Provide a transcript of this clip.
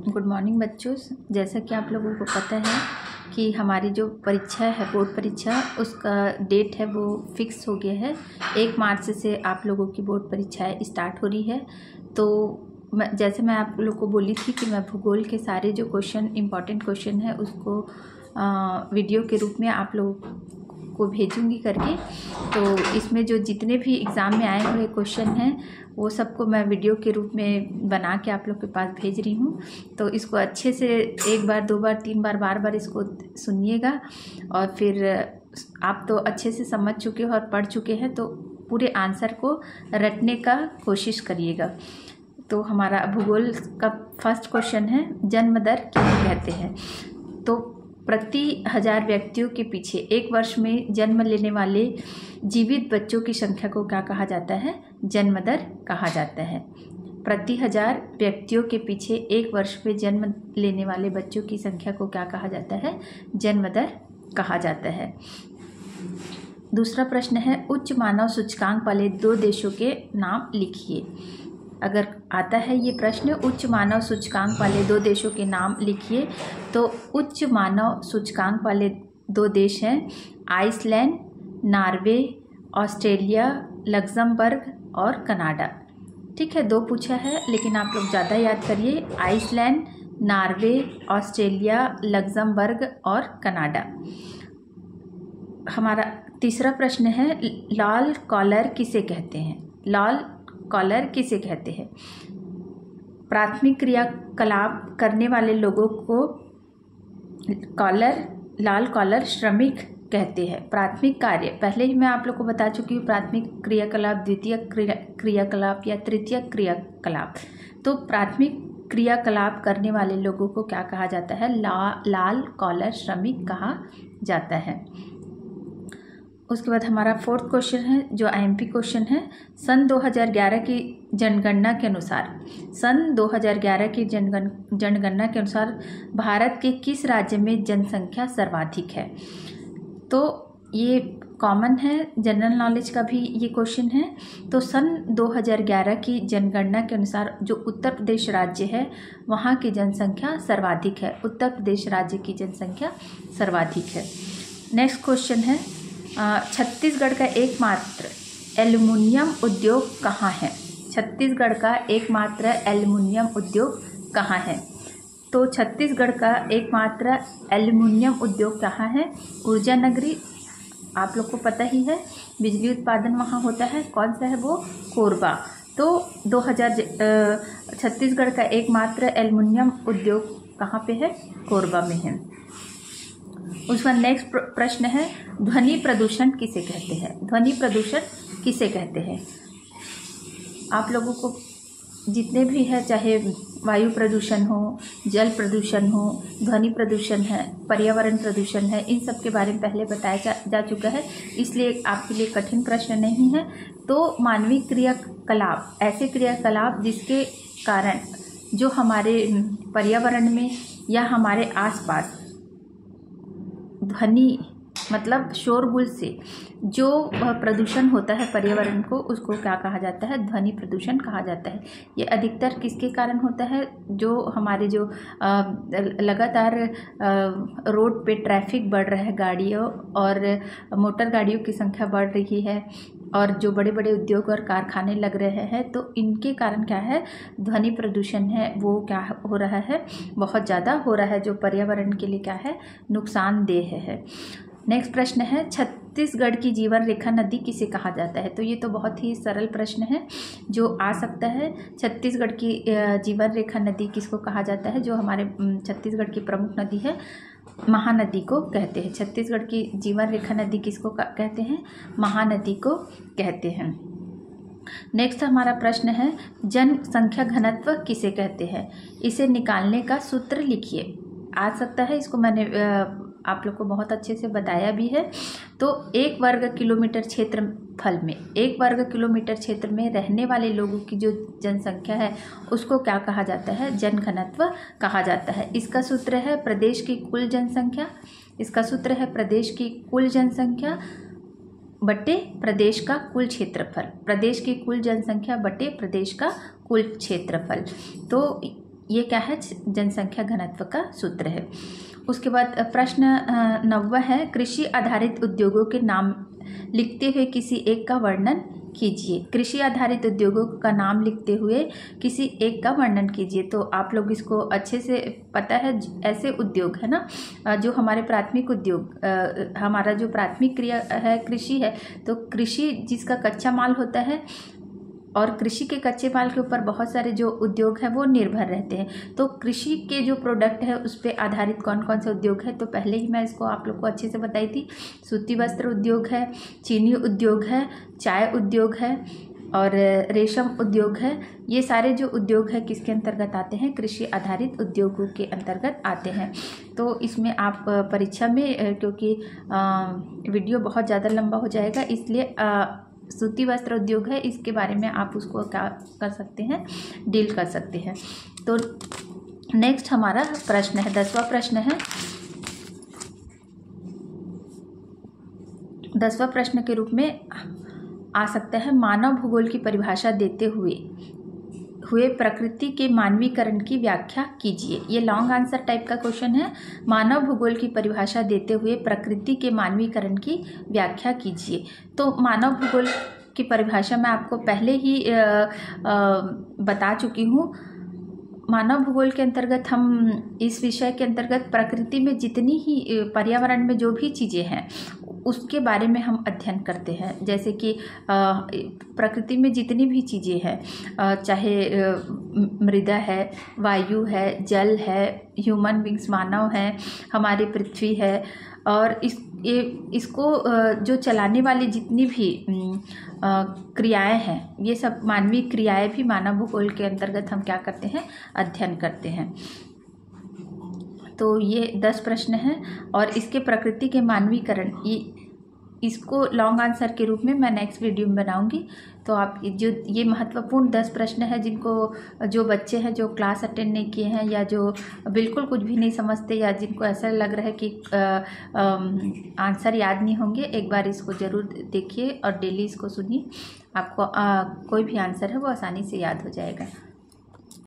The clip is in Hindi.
गुड मॉर्निंग बच्चों। जैसा कि आप लोगों को पता है कि हमारी जो परीक्षा है, बोर्ड परीक्षा, उसका डेट है वो फिक्स हो गया है। 1 मार्च से आप लोगों की बोर्ड परीक्षाएं स्टार्ट हो रही है। तो जैसे मैं आप लोग को बोली थी कि मैं भूगोल के सारे जो क्वेश्चन, इम्पॉर्टेंट क्वेश्चन है, उसको वीडियो के रूप में आप लोगों को भेजूंगी करके। तो इसमें जो जितने भी एग्ज़ाम में आए हुए क्वेश्चन हैं वो सबको मैं वीडियो के रूप में बना के आप लोग के पास भेज रही हूँ। तो इसको अच्छे से 1 बार 2 बार 3 बार बार इसको सुनिएगा। और फिर आप तो अच्छे से समझ चुके हो और पढ़ चुके हैं, तो पूरे आंसर को रटने का कोशिश करिएगा। तो हमारा भूगोल का फर्स्ट क्वेश्चन है, जन्म दर किसे कहते हैं। तो प्रति 1000 व्यक्तियों के पीछे 1 वर्ष में जन्म लेने वाले जीवित बच्चों की संख्या को क्या कहा जाता है? जन्म दर कहा जाता है। प्रति 1000 व्यक्तियों के पीछे 1 वर्ष में जन्म लेने वाले बच्चों की संख्या को क्या कहा जाता है? जन्म दर कहा जाता है। दूसरा प्रश्न है, उच्च मानव सूचकांक वाले 2 देशों के नाम लिखिए। अगर आता है ये प्रश्न, उच्च मानव सूचकांक वाले 2 देशों के नाम लिखिए, तो उच्च मानव सूचकांक वाले 2 देश हैं आइसलैंड, नॉर्वे, ऑस्ट्रेलिया, लग्जमबर्ग और कनाडा। ठीक है, 2 पूछा है, लेकिन आप लोग ज़्यादा याद करिए, आइसलैंड, नॉर्वे, ऑस्ट्रेलिया, लग्जमबर्ग और कनाडा। हमारा तीसरा प्रश्न है, लाल कॉलर किसे कहते हैं? लाल कॉलर किसे कहते हैं? प्राथमिक क्रियाकलाप करने वाले लोगों को लाल कॉलर श्रमिक कहते हैं। प्राथमिक कार्य, पहले ही मैं आप लोग को बता चुकी हूँ, प्राथमिक क्रियाकलाप, द्वितीय क्रियाकलाप या तृतीय क्रियाकलाप। तो प्राथमिक क्रियाकलाप करने वाले लोगों को क्या कहा जाता है? लाल कॉलर श्रमिक कहा जाता है। उसके बाद हमारा 4th क्वेश्चन है, जो IMP क्वेश्चन है, सन 2011 की जनगणना के अनुसार भारत के किस राज्य में जनसंख्या सर्वाधिक है? तो ये कॉमन है, जनरल नॉलेज का भी ये क्वेश्चन है। तो सन 2011 की जनगणना के अनुसार जो उत्तर प्रदेश राज्य है, वहाँ की जनसंख्या सर्वाधिक है। उत्तर प्रदेश राज्य की जनसंख्या सर्वाधिक है। नेक्स्ट क्वेश्चन है, छत्तीसगढ़ का एकमात्र एल्युमिनियम उद्योग कहाँ है? छत्तीसगढ़ का एकमात्र एल्युमिनियम उद्योग कहाँ है? तो छत्तीसगढ़ का एकमात्र एल्युमिनियम उद्योग कहाँ है? ऊर्जा नगरी, आप लोग को पता ही है, बिजली उत्पादन वहाँ होता है। कौन सा है वो? कोरबा। तो छत्तीसगढ़ का एकमात्र एल्युमिनियम उद्योग कहाँ पे है? कोरबा में है। उसका नेक्स्ट प्रश्न है, ध्वनि प्रदूषण किसे कहते हैं? ध्वनि प्रदूषण किसे कहते हैं? आप लोगों को जितने भी है, चाहे वायु प्रदूषण हो, जल प्रदूषण हो, ध्वनि प्रदूषण है, पर्यावरण प्रदूषण है, इन सब के बारे में पहले बताया जा चुका है, इसलिए आपके लिए कठिन प्रश्न नहीं है। तो मानवीय क्रियाकलाप, ऐसे क्रियाकलाप जिसके कारण जो हमारे पर्यावरण में या हमारे आसपास ध्वनि मतलब शोरगुल से जो प्रदूषण होता है पर्यावरण को, उसको क्या कहा जाता है? ध्वनि प्रदूषण कहा जाता है। ये अधिकतर किसके कारण होता है? जो हमारे जो लगातार रोड पे ट्रैफिक बढ़ रहा है, गाड़ियों और मोटर गाड़ियों की संख्या बढ़ रही है, और जो बड़े बड़े उद्योग और कारखाने लग रहे हैं, तो इनके कारण क्या है? ध्वनि प्रदूषण है वो क्या हो रहा है? बहुत ज़्यादा हो रहा है, जो पर्यावरण के लिए क्या है? नुकसानदेह है। नेक्स्ट प्रश्न है, छत्तीसगढ़ की जीवन रेखा नदी किसे कहा जाता है? तो ये तो बहुत ही सरल प्रश्न है जो आ सकता है। छत्तीसगढ़ की जीवन रेखा नदी किसको कहा जाता है? जो हमारे छत्तीसगढ़ की प्रमुख नदी है, महानदी को कहते हैं। छत्तीसगढ़ की जीवन रेखा नदी किसको कहते हैं? महानदी को कहते हैं। नेक्स्ट हमारा प्रश्न है, जनसंख्या घनत्व किसे कहते हैं? इसे निकालने का सूत्र लिखिए। आ सकता है, इसको मैंने आप लोग को बहुत अच्छे से बताया भी है। तो 1 वर्ग किलोमीटर क्षेत्रफल में, 1 वर्ग किलोमीटर क्षेत्र में रहने वाले लोगों की जो जनसंख्या है, उसको क्या कहा जाता है? जनघनत्व कहा जाता है। इसका सूत्र है प्रदेश की कुल जनसंख्या। इसका सूत्र है प्रदेश की कुल जनसंख्या बटे प्रदेश का कुल क्षेत्रफल। प्रदेश की कुल जनसंख्या बटे प्रदेश का कुल क्षेत्रफल। तो ये क्या है, जनसंख्या घनत्व का सूत्र है। उसके बाद प्रश्न 90 है, कृषि आधारित उद्योगों के नाम लिखते हुए किसी एक का वर्णन कीजिए। कृषि आधारित उद्योगों का नाम लिखते हुए किसी एक का वर्णन कीजिए। तो आप लोग इसको अच्छे से पता है, ऐसे उद्योग है ना जो हमारे प्राथमिक उद्योग, हमारा जो प्राथमिक क्रिया है कृषि है, तो कृषि जिसका कच्चा माल होता है और कृषि के कच्चे माल के ऊपर बहुत सारे जो उद्योग हैं वो निर्भर रहते हैं। तो कृषि के जो प्रोडक्ट है उस पर आधारित कौन कौन से उद्योग है, तो पहले ही मैं इसको आप लोग को अच्छे से बताई थी। सूती वस्त्र उद्योग है, चीनी उद्योग है, चाय उद्योग है और रेशम उद्योग है। ये सारे जो उद्योग है किसके अंतर्गत आते हैं, कृषि आधारित उद्योगों के अंतर्गत आते हैं। तो इसमें आप परीक्षा में, क्योंकि वीडियो बहुत ज़्यादा लंबा हो जाएगा, इसलिए सूती वस्त्र उद्योग है, इसके बारे में आप उसको क्या कर सकते हैं, डील कर सकते हैं। तो नेक्स्ट हमारा प्रश्न है, 10वां प्रश्न है। 10वां प्रश्न के रूप में आ सकता है, मानव भूगोल की परिभाषा देते हुए प्रकृति के मानवीकरण की व्याख्या कीजिए। ये लॉन्ग आंसर टाइप का क्वेश्चन है। मानव भूगोल की परिभाषा देते हुए प्रकृति के मानवीकरण की व्याख्या कीजिए। तो मानव भूगोल की परिभाषा मैं आपको पहले ही बता चुकी हूँ। मानव भूगोल के अंतर्गत हम इस विषय के अंतर्गत प्रकृति में जितनी ही पर्यावरण में जो भी चीज़ें हैं उसके बारे में हम अध्ययन करते हैं। जैसे कि प्रकृति में जितनी भी चीज़ें हैं, चाहे मृदा है, वायु है, जल है, ह्यूमन बींग्स मानव हैं, हमारी पृथ्वी है, और इसको जो चलाने वाली जितनी भी क्रियाएं हैं, ये सब मानवीय क्रियाएं भी मानव भूगोल के अंतर्गत हम क्या करते हैं, अध्ययन करते हैं। तो ये 10 प्रश्न हैं और इसके प्रकृति के मानवीकरण, इसको लॉन्ग आंसर के रूप में मैं नेक्स्ट वीडियो में बनाऊंगी। तो आप जो ये महत्वपूर्ण 10 प्रश्न है, जिनको जो बच्चे हैं जो क्लास अटेंड नहीं किए हैं या जो बिल्कुल कुछ भी नहीं समझते या जिनको ऐसा लग रहा है कि आंसर याद नहीं होंगे, एक बार इसको ज़रूर देखिए और डेली इसको सुनिए। आपको कोई भी आंसर है वो आसानी से याद हो जाएगा।